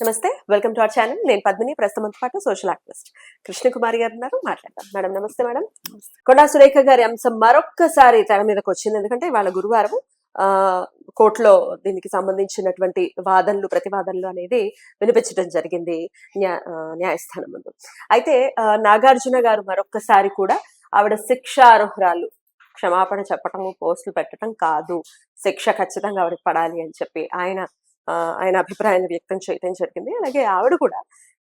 నమస్తే, welcome to our channel. నేను పద్మిని, ప్రస్తుతం పాటు సోషల్ యాక్టివిస్ట్ కృష్ణకుమారి గారు ఉన్నారు. మాట్లాడతాం. మేడం నమస్తే. మేడం, కొండా సురేఖ గారి అంశం మరొక్కసారి తెర మీదకి వచ్చింది. ఎందుకంటే వాళ్ళ గురువారం కోర్టులో దీనికి సంబంధించినటువంటి వాదనలు ప్రతివాదనలు అనేది వినిపించడం జరిగింది న్యాయస్థానం ముందు. అయితే నాగార్జున గారు మరొక్కసారి కూడా ఆవిడ శిక్షార్హురాలు, క్షమాపణ చెప్పటము, పోస్టులు పెట్టడం కాదు, శిక్ష ఖచ్చితంగా ఆవిడకి పడాలి అని చెప్పి ఆయన అభిప్రాయాన్ని వ్యక్తం చేయడం జరిగింది. అలాగే ఆవిడ కూడా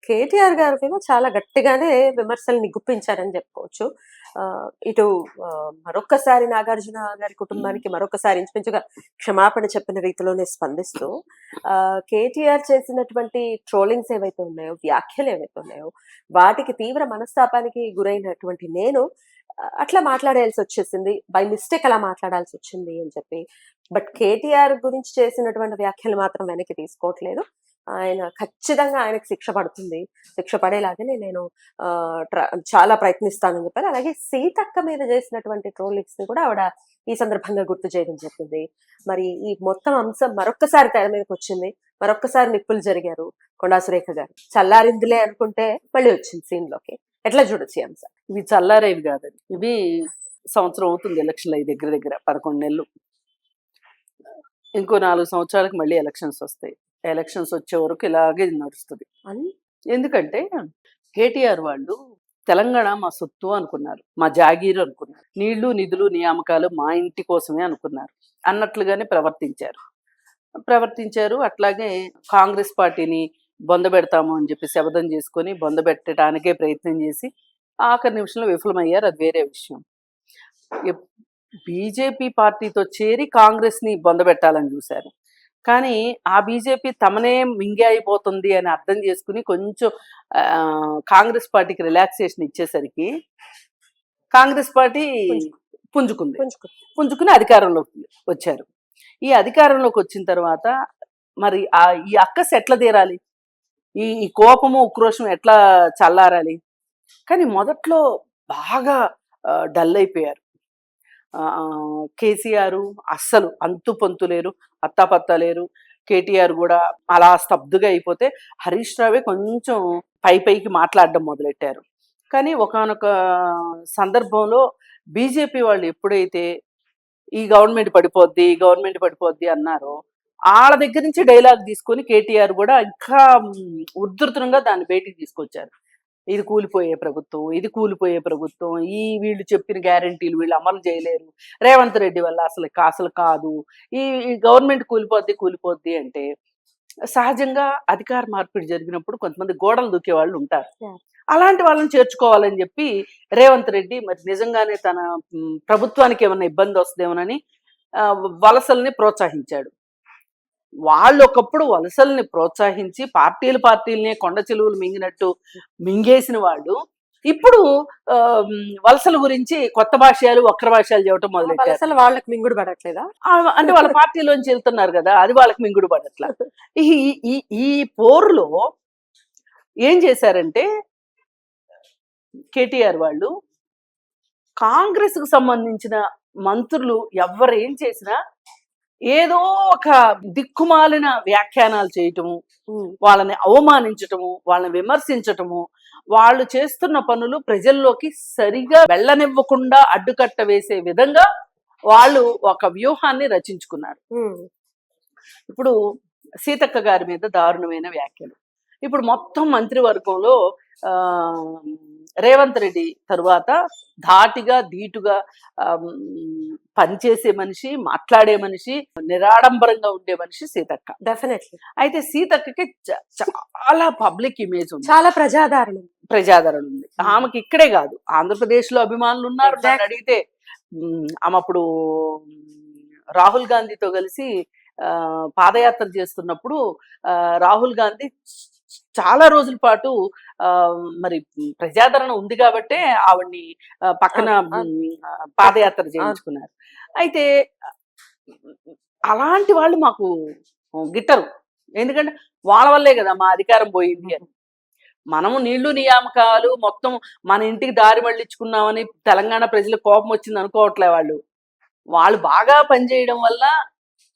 కేటీఆర్ గారి మీద చాలా గట్టిగానే విమర్శల్ని గుప్పించారని చెప్పుకోవచ్చు. ఇటు మరొక్కసారి నాగార్జున గారి కుటుంబానికి మరొకసారి ఇంచుమించుగా క్షమాపణ చెప్పిన రీతిలోనే స్పందిస్తూ కేటీఆర్ చేసినటువంటి ట్రోలింగ్స్ ఏవైతే ఉన్నాయో, వ్యాఖ్యలు ఏవైతే ఉన్నాయో, వాటికి తీవ్ర మనస్తాపానికి గురైనటువంటి నేను అట్లా మాట్లాడాల్సి వచ్చేసింది, బై మిస్టేక్ అలా మాట్లాడాల్సి వచ్చింది అని చెప్పి. బట్ కేటీఆర్ గురించి చేసినటువంటి వ్యాఖ్యలు మాత్రం వెనక్కి తీసుకోవట్లేదు. ఆయన ఖచ్చితంగా ఆయనకు శిక్ష పడుతుంది, శిక్ష పడేలాగానే నేను చాలా ప్రయత్నిస్తానని చెప్పారు. అలాగే సీతక్క మీద చేసినటువంటి ట్రోలింగ్స్ ని కూడా ఆవిడ ఈ సందర్భంగా గుర్తు చేయడం జరిగింది. మరి ఈ మొత్తం అంశం మరొక్కసారి తెర మీదకి వచ్చింది, మరొక్కసారి నిప్పులు జరిగారు. కొండా సురేఖ గారు చల్లారిందిలే అనుకుంటే మళ్ళీ వచ్చింది సీన్ లోకి. ఎట్లా చూడొచ్చు ఈ అంశం? ఇవి చల్లారేవి కాదండి, ఇవి సంవత్సరం అవుతుంది ఎలక్షన్లు అయ్యి దగ్గర 11 నెలలు. ఇంకో 4 సంవత్సరాలకు మళ్ళీ ఎలక్షన్స్ వస్తాయి. ఎలక్షన్స్ వచ్చే వరకు ఇలాగే నడుస్తుంది. ఎందుకంటే కేటీఆర్ వాళ్ళు తెలంగాణ మా సొత్తు అనుకున్నారు, మా జాగీరు అనుకున్నారు, నీళ్లు నిధులు నియామకాలు మా ఇంటి కోసమే అనుకున్నారు అన్నట్లుగానే ప్రవర్తించారు. అట్లాగే కాంగ్రెస్ పార్టీని బొందబెడతాము అని చెప్పి శపథం చేసుకొని బొందబెట్టడానికే ప్రయత్నం చేసి ఆఖరి నిమిషంలో విఫలమయ్యారు. అది వేరే విషయం. బీజేపీ పార్టీతో చేరి కాంగ్రెస్ ని బొందబెట్టాలని చూశారు. కానీ ఆ బీజేపీ తమనే మింగే అయిపోతుంది అని అర్థం చేసుకుని కొంచెం కాంగ్రెస్ పార్టీకి రిలాక్సేషన్ ఇచ్చేసరికి కాంగ్రెస్ పార్టీ పుంజుకుని అధికారంలోకి వచ్చారు. ఈ అధికారంలోకి వచ్చిన తర్వాత మరి ఈ అక్కస్ ఎట్లా తీరాలి, ఈ కోపము ఉక్రోషం ఎట్లా చల్లారాలి? కానీ మొదట్లో బాగా డల్ అయిపోయారు. కేసీఆర్ అస్సలు అంతు పొంతు లేరు, అత్తాపత్తా లేరు. కేటీఆర్ కూడా అలా స్తబ్దుగా అయిపోతే హరీష్ రావే కొంచెం పైకి మాట్లాడడం మొదలెట్టారు. కానీ ఒకానొక సందర్భంలో బీజేపీ వాళ్ళు ఎప్పుడైతే ఈ గవర్నమెంట్ పడిపోద్ది అన్నారో, వాళ్ళ దగ్గర నుంచి డైలాగ్ తీసుకొని కేటీఆర్ కూడా ఇంకా ఉధృతంగా దాన్ని బయటికి తీసుకొచ్చారు. ఇది కూలిపోయే ప్రభుత్వం, ఈ వీళ్ళు చెప్పిన గ్యారంటీలు వీళ్ళు అమలు చేయలేరు, రేవంత్ రెడ్డి వల్ల అసలు కాదు, ఈ గవర్నమెంట్ కూలిపోద్ది అంటే సహజంగా అధికార మార్పిడి జరిగినప్పుడు కొంతమంది గోడలు దూకే వాళ్ళు ఉంటారు. అలాంటి వాళ్ళని చేర్చుకోవాలని చెప్పి రేవంత్ రెడ్డి మరి నిజంగానే తన ప్రభుత్వానికి ఏమైనా ఇబ్బంది వస్తుందేమోనని వలసల్ని ప్రోత్సహించాడు. వాళ్ళు ఒకప్పుడు వలసల్ని ప్రోత్సహించి పార్టీలనే కొండ చెలువులు మింగినట్టు మింగేసిన వాళ్ళు ఇప్పుడు వలసల గురించి కొత్త భాషలు వక్ర భాషలు చెప్పడం మొదలెట్టారు. వాళ్ళకి మింగుడు పడట్లేదా అంటే వాళ్ళ పార్టీలోంచి వెళ్తున్నారు కదా, అది వాళ్ళకి మింగుడు పడట్లా. ఈ పోరులో ఏం చేశారంటే కేటీఆర్ వాళ్ళు కాంగ్రెస్ కు సంబంధించిన మంత్రులు ఎవరేం చేసినా ఏదో ఒక దిక్కుమాలిన వ్యాఖ్యానాలు చేయటము, వాళ్ళని అవమానించటము, వాళ్ళని విమర్శించటము, వాళ్ళు చేస్తున్న పనులు ప్రజల్లోకి సరిగా వెళ్ళనివ్వకుండా అడ్డుకట్ట వేసే విధంగా వాళ్ళు ఒక వ్యూహాన్ని రచించుకున్నారు. ఇప్పుడు సీతక్క గారి మీద దారుణమైన వ్యాఖ్యలు. ఇప్పుడు మొత్తం మంత్రివర్గంలో రేవంత్ రెడ్డి తరువాత ధాటిగా ధీటుగా పనిచేసే మనిషి, మాట్లాడే మనిషి, నిరాడంబరంగా ఉండే మనిషి సీతక్క. డెఫినెట్లీ. అయితే సీతక్కకి చాలా పబ్లిక్ ఇమేజ్ ఉంది, చాలా ప్రజాదరణ ఉంది. ఆమెకి ఇక్కడే కాదు, ఆంధ్రప్రదేశ్ లో అభిమానులు ఉన్నారు. దాన్ని అడిగితే ఆమె అప్పుడు రాహుల్ గాంధీతో కలిసి పాదయాత్ర చేస్తున్నప్పుడు రాహుల్ గాంధీ చాలా రోజుల పాటు మరి ప్రజాదరణ ఉంది కాబట్టే ఆవిడ్ని పక్కన పాదయాత్ర చేయించుకున్నారు. అయితే అలాంటి వాళ్ళు మాకు గిట్టరు, ఎందుకంటే వాళ్ళ వల్లే కదా మా అధికారం పోయింది అని. మనము నీళ్లు నియామకాలు మొత్తం మన ఇంటికి దారి మళ్ళించుకున్నామని తెలంగాణ ప్రజలకు కోపం వచ్చింది అనుకోవట్లే. వాళ్ళు బాగా పనిచేయడం వల్ల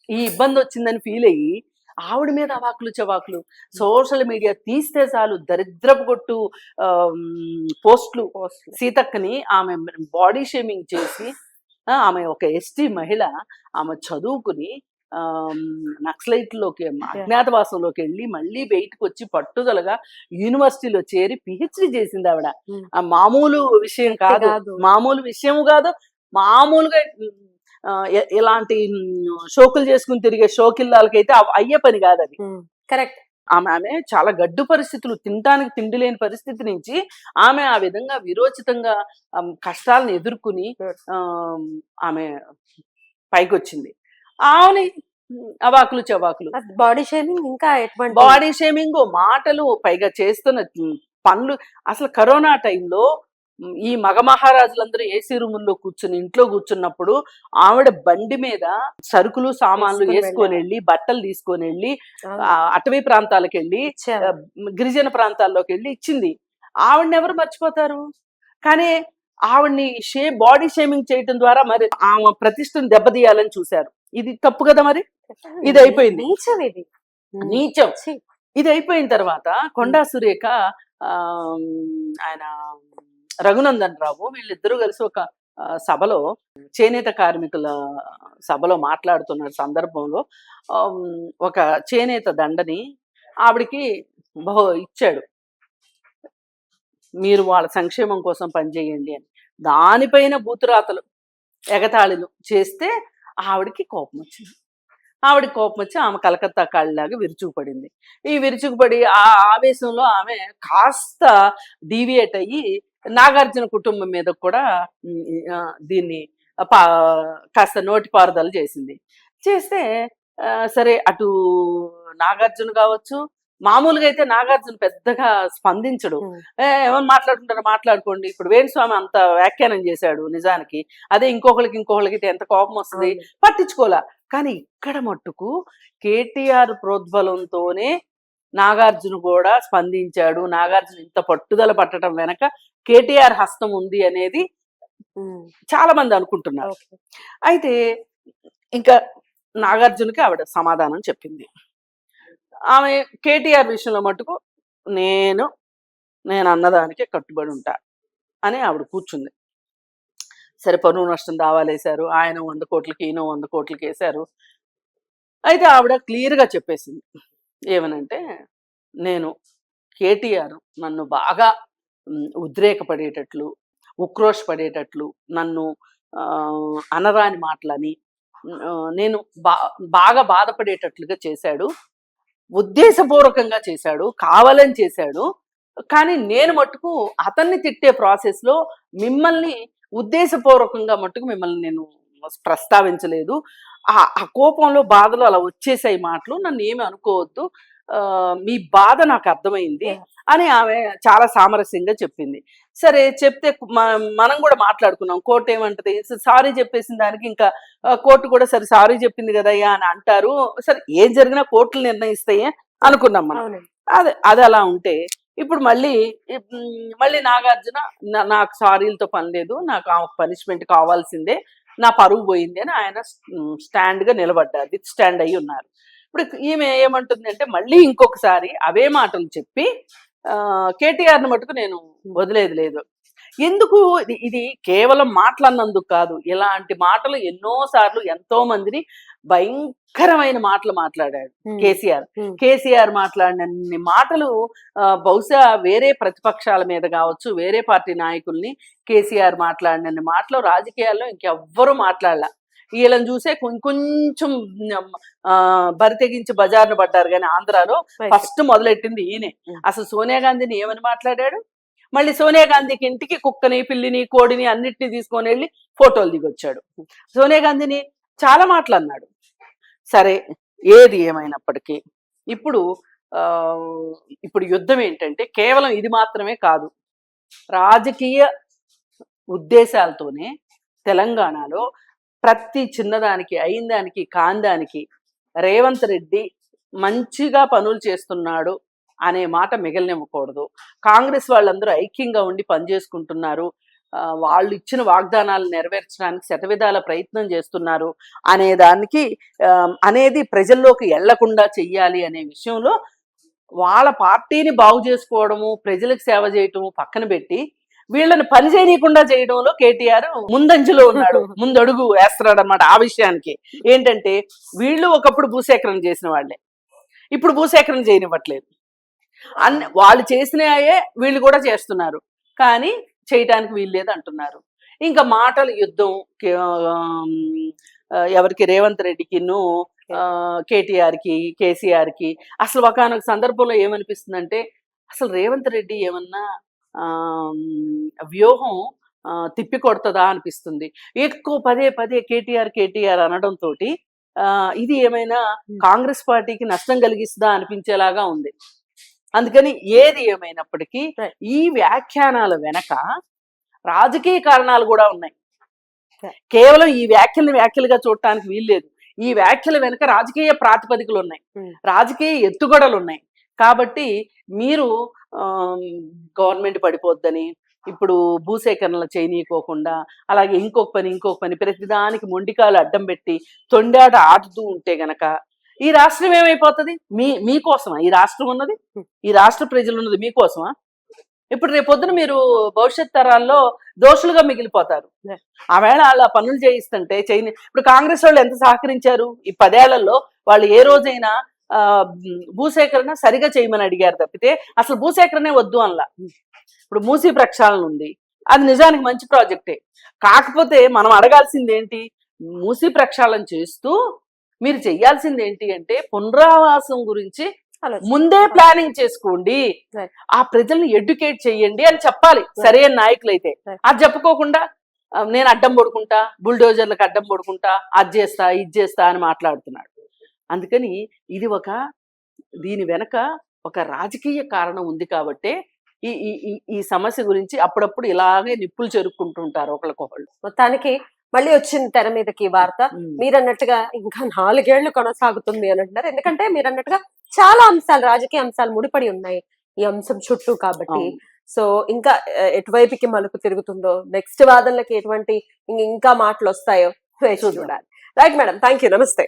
ఈ ఇబ్బంది వచ్చిందని ఫీల్ అయ్యి ఆవిడ మీద అవాకులు చవాకులు. సోషల్ మీడియా తీస్తే చాలు దరిద్రపు కొట్టు పోస్టులు. సీతక్కని ఆమె బాడీ షేమింగ్ చేసి, ఆమె ఒక ఎస్టీ మహిళ, ఆమె చదువుకుని నక్సలైట్లోకి అజ్ఞాతవాసంలోకి వెళ్ళి మళ్ళీ బయటకు వచ్చి పట్టుదలగా యూనివర్సిటీలో చేరి పిహెచ్డి చేసింది ఆవిడ. ఆ మామూలు విషయం కాదు, మామూలు విషయం కాదు. మామూలుగా ఇలాంటి షోకులు చేసుకుని తిరిగే షోకిల్లాలకైతే అయ్యే పని కాదు అది. కరెక్ట్. ఆమె చాలా గడ్డు పరిస్థితులు, తినటానికి తిండి లేని పరిస్థితి నుంచి ఆమె ఆ విధంగా విరోచితంగా కష్టాలను ఎదుర్కొని ఆమె పైకి వచ్చింది. ఆమెని అవాకులు చవాకులు, బాడీ షేమింగ్, ఇంకా ఎటువంటి బాడీ షేమింగ్, మాటలు, పైగా చేస్తున్న పనులు. అసలు కరోనా టైంలో ఈ మగ మహారాజులందరూ ఏసీ రూముల్లో కూర్చుని ఇంట్లో కూర్చున్నప్పుడు ఆవిడ బండి మీద సరుకులు సామాన్లు వేసుకొని వెళ్ళి, బట్టలు తీసుకొని వెళ్ళి అటవీ ప్రాంతాలకు వెళ్ళి, గిరిజన ప్రాంతాల్లోకి వెళ్ళి ఇచ్చింది. ఆవిడని ఎవరు మర్చిపోతారు? కానీ ఆవిడ్ని బాడీ షేమింగ్ చేయటం ద్వారా మరి ఆమె ప్రతిష్టను దెబ్బతీయాలని చూశారు. ఇది తప్పు కదా. మరి ఇది అయిపోయింది, నీచం. ఇది అయిపోయిన తర్వాత కొండా సురేఖ, ఆయన రఘునందన్ రావు, వీళ్ళిద్దరూ కలిసి ఒక సభలో, చేనేత కార్మికుల సభలో మాట్లాడుతున్న సందర్భంలో ఒక చేనేత దండని ఆవిడికి ఇచ్చాడు, మీరు వాళ్ళ సంక్షేమం కోసం పనిచేయండి అని. దానిపైన బూతురాతలు, ఎగతాళిలు చేస్తే ఆవిడికి కోపం వచ్చింది. ఆవిడకి కోపం వచ్చి ఆమె కలకత్తా కాళ్ళలాగా విరుచుకుపడింది. ఈ విరుచుకుపడి ఆ ఆవేశంలో ఆమె కాస్త డీవియేట్ అయ్యి నాగార్జున కుటుంబం మీద కూడా దీన్ని కాస్త నోటిపారుదల చేసింది. చేస్తే సరే, అటు నాగార్జున కావచ్చు, మామూలుగా అయితే నాగార్జున పెద్దగా స్పందించడు. ఏమన్నా మాట్లాడుకుంటారో మాట్లాడుకోండి. ఇప్పుడు వేణుస్వామి అంత వ్యాఖ్యానం చేశాడు నిజానికి, అదే ఇంకొకరికి ఎంత కోపం వస్తుంది, పట్టించుకోలే. కానీ ఇక్కడ మట్టుకు కేటీఆర్ ప్రోద్బలంతోనే నాగార్జున కూడా స్పందించాడు. నాగార్జున ఇంత పట్టుదల పట్టడం వెనక కేటీఆర్ హస్తం ఉంది అనేది చాలా మంది అనుకుంటున్నారు. అయితే ఇంకా నాగార్జునకి ఆవిడ సమాధానం చెప్పింది. ఆమె కేటీఆర్ విషయంలో మటుకు నేను అన్నదానికే కట్టుబడి ఉంటా అని ఆవిడ కూర్చుంది. సరే, పన్ను నష్టం దావాలేశారు, ఆయన 100 కోట్లకి ఈయన 100 కోట్లకి వేశారు. అయితే ఆవిడ క్లియర్గా చెప్పేసింది ఏమనంటే, నేను కేటీఆర్ నన్ను బాగా ఉద్రేకపడేటట్లు, ఉక్రోషపడేటట్లు, నన్ను అనరాని మాటలని, నేను బాగా బాధపడేటట్లుగా చేశాడు. ఉద్దేశపూర్వకంగా చేశాడు, కావాలని చేశాడు. కానీ నేను మట్టుకు అతన్ని తిట్టే ప్రాసెస్లో మిమ్మల్ని ఉద్దేశపూర్వకంగా మట్టుకు మిమ్మల్ని నేను ప్రస్తావించలేదు. ఆ కోపంలో, బాధలో అలా వచ్చేసాయి మాటలు, నన్ను ఏమి అనుకోవద్దు, మీ బాధ నాకు అర్థమైంది అని ఆమె చాలా సామరస్యంగా చెప్పింది. సరే, చెప్తే మనం కూడా మాట్లాడుకున్నాం. కోర్టు ఏమంటది, సారీ చెప్పేసిన దానికి ఇంకా కోర్టు కూడా సరే సారీ చెప్పింది కదయ్యా అని అంటారు. సరే, ఏం జరిగినా కోర్టులు నిర్ణయిస్తాయి అనుకున్నాం మనం. అది అలా ఉంటే ఇప్పుడు మళ్ళీ నాగార్జున నాకు సారీలతో పని లేదు, నాకు ఆ పనిష్మెంట్ కావాల్సిందే, నా పరువు పోయింది అని ఆయన స్టాండ్గా నిలబడ్డారు, విత్ స్టాండ్ అయ్యి ఉన్నారు. ఇప్పుడు ఈమె ఏమంటుంది అంటే, మళ్ళీ ఇంకొకసారి అవే మాటలు చెప్పి కేటీఆర్ని మటుకు నేను వదిలేది లేదు. ఎందుకు ఇది కేవలం మాటలన్నందుకు కాదు, ఇలాంటి మాటలు ఎన్నోసార్లు ఎంతో మందిని భయంకరమైన మాటలు మాట్లాడాడు కేసీఆర్ మాట్లాడినన్ని మాటలు బహుశా వేరే ప్రతిపక్షాల మీద కావచ్చు, వేరే పార్టీ నాయకుల్ని కేసీఆర్ మాట్లాడినన్ని మాటలు రాజకీయాల్లో ఇంకెవ్వరూ మాట్లాడలా. వీళ్ళని చూసే కొంచెం బరి తెగించి బజార్ను పడ్డారు. కానీ ఆంధ్రాలో ఫస్ట్ మొదలెట్టింది ఈయనే. అసలు సోనియా గాంధీని ఏమని మాట్లాడాడు? మళ్ళీ సోనియా గాంధీకి ఇంటికి కుక్కని, పిల్లిని, కోడిని అన్నిటిని తీసుకొని వెళ్ళి ఫోటోలు దిగొచ్చాడు. సోనియా గాంధీని చాలా మాటలు అన్నాడు. సరే, ఏది ఏమైనప్పటికీ ఇప్పుడు యుద్ధం ఏంటంటే కేవలం ఇది మాత్రమే కాదు, రాజకీయ ఉద్దేశాలతోనే తెలంగాణలో ప్రతి చిన్నదానికి, అయిందానికి, కాందానికి రేవంత్ రెడ్డి మంచిగా పనులు చేస్తున్నాడు అనే మాట మిగలనివ్వకూడదు. కాంగ్రెస్ వాళ్ళందరూ ఐక్యంగా ఉండి పనిచేసుకుంటున్నారు, వాళ్ళు ఇచ్చిన వాగ్దానాలు నెరవేర్చడానికి శతవిధాల ప్రయత్నం చేస్తున్నారు అనే దానికి అనేది ప్రజల్లోకి వెళ్లకుండా చెయ్యాలి అనే విషయంలో వాళ్ళ పార్టీని బాగు చేసుకోవడము, ప్రజలకు సేవ చేయటము పక్కన పెట్టి వీళ్ళని పని చేయనీయకుండా చేయడంలో కేటీఆర్ ముందంజలో ఉన్నాడు, ముందడుగు వేస్తున్నాడు అనమాట. ఆ విషయానికి ఏంటంటే వీళ్ళు ఒకప్పుడు భూసేకరణ చేసిన వాళ్ళే, ఇప్పుడు భూసేకరణ చేయనివ్వట్లేదు. వాళ్ళు చేసినాయే వీళ్ళు కూడా చేస్తున్నారు, కానీ చేయటానికి వీలు లేదు అంటున్నారు. ఇంకా మాటల యుద్ధం ఎవరికి, రేవంత్ రెడ్డికిను కేటీఆర్కి కేసీఆర్కి. అసలు ఒకానొక సందర్భంలో ఏమనిపిస్తుందంటే అసలు రేవంత్ రెడ్డి ఏమన్నా వ్యూహం తిప్పి కొడుతుందా అనిపిస్తుంది. ఎక్కువ పదే పదే కేటీఆర్ అనడంతో ఇది ఏమైనా కాంగ్రెస్ పార్టీకి నష్టం కలిగిస్తుందా అనిపించేలాగా ఉంది. అందుకని ఏది ఏమైనప్పటికీ ఈ వ్యాఖ్యానాల వెనక రాజకీయ కారణాలు కూడా ఉన్నాయి. కేవలం ఈ వ్యాఖ్యలుగా చూడటానికి వీల్లేదు. ఈ వ్యాఖ్యల వెనుక రాజకీయ ప్రాతిపదికలు ఉన్నాయి, రాజకీయ ఎత్తుగడలు ఉన్నాయి. కాబట్టి మీరు గవర్నమెంట్ పడిపోద్దని ఇప్పుడు భూసేకరణలు చేయనీయకోకుండా, అలాగే ఇంకొక పని ప్రతిదానికి మొండికాలు అడ్డం పెట్టి తొండాట ఆడుతూ ఉంటే గనక ఈ రాష్ట్రం ఏమైపోతుంది? మీకోసమా ఈ రాష్ట్రం ఉన్నది? ఈ రాష్ట్ర ప్రజలు ఉన్నది మీకోసమా? ఇప్పుడు రేపొద్దున మీరు భవిష్యత్ తరాల్లో దోషులుగా మిగిలిపోతారు. ఆవేళ వాళ్ళ పనులు చేయిస్తుంటే ఇప్పుడు కాంగ్రెస్ వాళ్ళు ఎంత సహకరించారు ఈ 10 ఏళ్లలో? వాళ్ళు ఏ రోజైనా భూసేకరణ సరిగా చేయమని అడిగారు తప్పితే అసలు భూసేకరణే వద్దు అనలా. ఇప్పుడు మూసీ ప్రక్షాళన ఉంది, అది నిజానికి మంచి ప్రాజెక్టే. కాకపోతే మనం అడగాల్సింది ఏంటి? మూసీ ప్రక్షాళన చేస్తూ మీరు చెయ్యాల్సింది ఏంటి అంటే పునరావాసం గురించి ముందే ప్లానింగ్ చేసుకోండి, ఆ ప్రజల్ని ఎడ్యుకేట్ చెయ్యండి అని చెప్పాలి సరైన నాయకులు అయితే. అది చెప్పుకోకుండా నేను అడ్డం పడుకుంటా, బుల్డోజర్లకు అడ్డం పడుకుంటా, అది చేస్తా ఇది చేస్తా అని మాట్లాడుతున్నాడు. అందుకని ఇది దీని వెనక ఒక రాజకీయ కారణం ఉంది. కాబట్టే ఈ సమస్య గురించి అప్పుడప్పుడు ఇలాగే నిప్పులు చెరుక్కుంటుంటారు ఒకళ్ళకొకళ్ళు. మొత్తానికి మళ్ళీ వచ్చింది తెర మీదకి వార్త. మీరన్నట్టుగా ఇంకా 4 ఏళ్లు కొనసాగుతుంది అని అంటున్నారు. ఎందుకంటే మీరన్నట్టుగా చాలా అంశాలు, రాజకీయ అంశాలు ముడిపడి ఉన్నాయి ఈ అంశం చుట్టూ. కాబట్టి సో ఇంకా ఎటువైపుకి మలుపు తిరుగుతుందో, నెక్స్ట్ వాదనలకి ఎటువంటి ఇంకా మాటలు వస్తాయో చూడాలి. Right madam, thank you. నమస్తే.